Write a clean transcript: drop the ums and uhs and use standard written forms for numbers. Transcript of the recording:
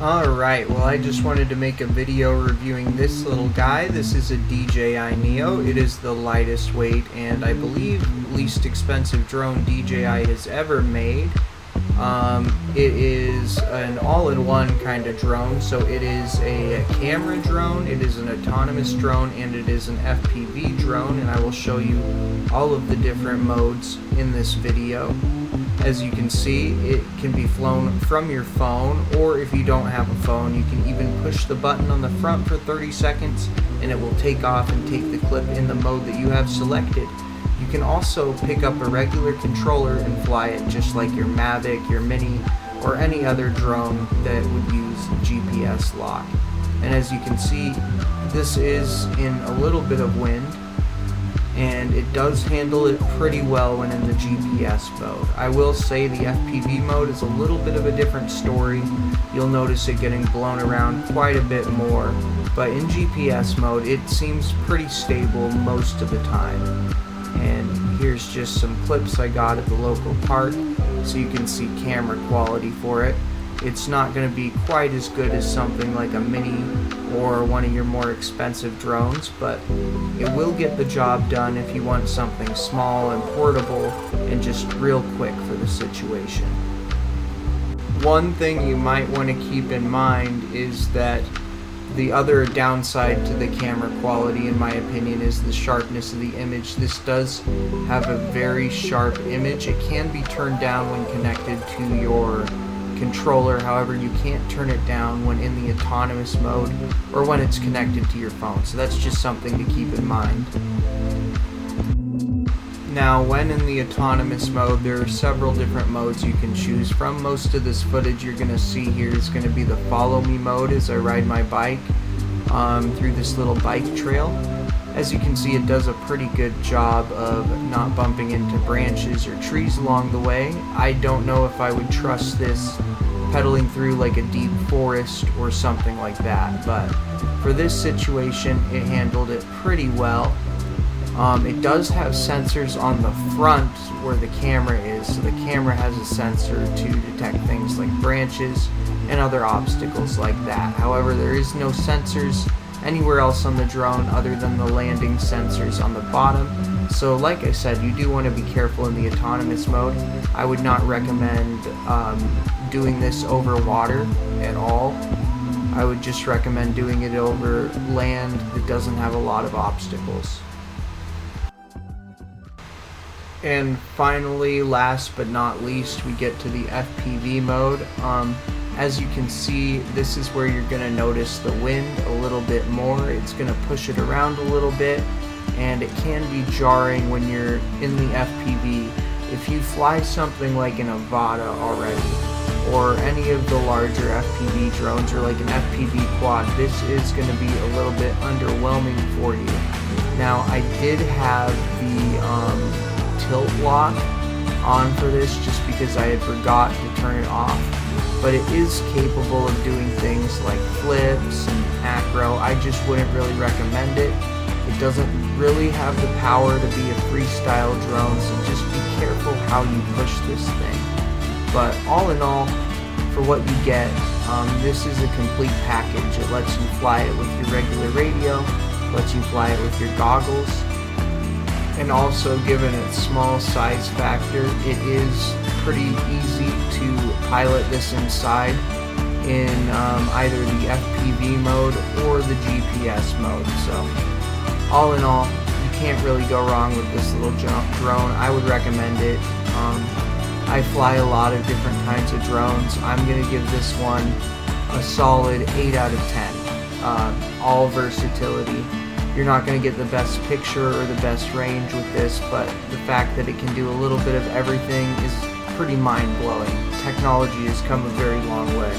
Alright, well I just wanted to make a video reviewing this little guy. This is a DJI Neo. It is the lightest weight and I believe least expensive drone DJI has ever made. It is an all-in-one kind of drone, so it is a camera drone, it is an autonomous drone, and it is an FPV drone, and I will show you all of the different modes in this video. As you can see, it can be flown from your phone, or if you don't have a phone, you can even push the button on the front for 30 seconds and it will take off and take the clip in the mode that you have selected. You can also pick up a regular controller and fly it just like your Mavic, your Mini, or any other drone that would use GPS lock. And as you can see, this is in a little bit of wind, and it does handle it pretty well when in the GPS mode. I will say the FPV mode is a little bit of a different story. You'll notice it getting blown around quite a bit more, but in GPS mode it seems pretty stable most of the time. And here's just some clips I got at the local park so you can see camera quality for it. It's not going to be quite as good as something like a Mini or one of your more expensive drones, but it will get the job done if you want something small and portable and just real quick for the situation. One thing you might want to keep in mind is that the other downside to the camera quality, in my opinion, is the sharpness of the image. This does have a very sharp image. It can be turned down when connected to your controller, however you can't turn it down when in the autonomous mode or when it's connected to your phone, so that's just something to keep in mind. Now, when in the autonomous mode, there are several different modes you can choose from. Most of this footage you're going to see here is going to be the follow me mode as I ride my bike through this little bike trail. As you can see, it does a pretty good job of not bumping into branches or trees along the way. I don't know if I would trust this pedaling through like a deep forest or something like that, but for this situation it handled it pretty well. It does have sensors on the front where the camera is, so the camera has a sensor to detect things like branches and other obstacles like that. However, there is no sensors anywhere else on the drone other than the landing sensors on the bottom. So like I said, you do want to be careful in the autonomous mode. I would not recommend doing this over water at all. I would just recommend doing it over land that doesn't have a lot of obstacles. And finally, last but not least, we get to the FPV mode. As you can see, this is where you're going to notice the wind a little bit more. It's going to push it around a little bit, and it can be jarring when you're in the FPV. If you fly something like an Avata already, or any of the larger FPV drones, or like an FPV quad, this is going to be a little bit underwhelming for you. Now, I did have the tilt lock on for this just because I had forgot to turn it off, but it is capable of doing things like flips and acro. I just wouldn't really recommend it. It doesn't really have the power to be a freestyle drone, so just be careful how you push this thing. But all in all, for what you get, this is a complete package. It lets you fly it with your regular radio, lets you fly it with your goggles, and also, given its small size factor, it is pretty easy to pilot this inside in either the FPV mode or the GPS mode. So all in all, you can't really go wrong with this little drone. I would recommend it. I fly a lot of different kinds of drones. I'm going to give this one a solid 8 out of 10. All versatility. You're not going to get the best picture or the best range with this, but the fact that it can do a little bit of everything is pretty mind-blowing. Technology has come a very long way.